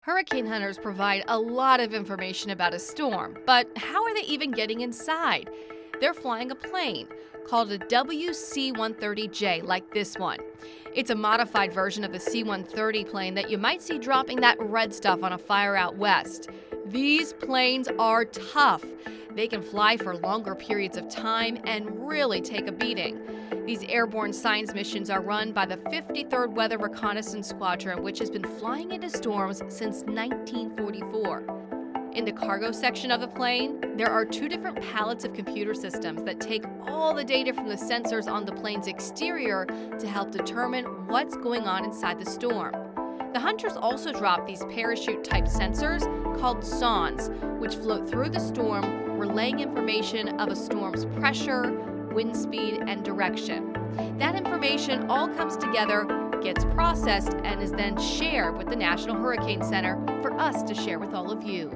Hurricane hunters provide a lot of information about a storm, but how are they even getting inside? They're flying a plane called a WC-130J, like this one. It's a modified version of the C-130 plane that you might see dropping that red stuff on a fire out west. These planes are tough. They can fly for longer periods of time and really take a beating. These airborne science missions are run by the 53rd Weather Reconnaissance Squadron, which has been flying into storms since 1944. In the cargo section of the plane, there are two different pallets of computer systems that take all the data from the sensors on the plane's exterior to help determine what's going on inside the storm. The hunters also drop these parachute-type sensors called sondes, which float through the storm, relaying information of a storm's pressure, wind speed, and direction. That information all comes together, gets processed, and is then shared with the National Hurricane Center for us to share with all of you.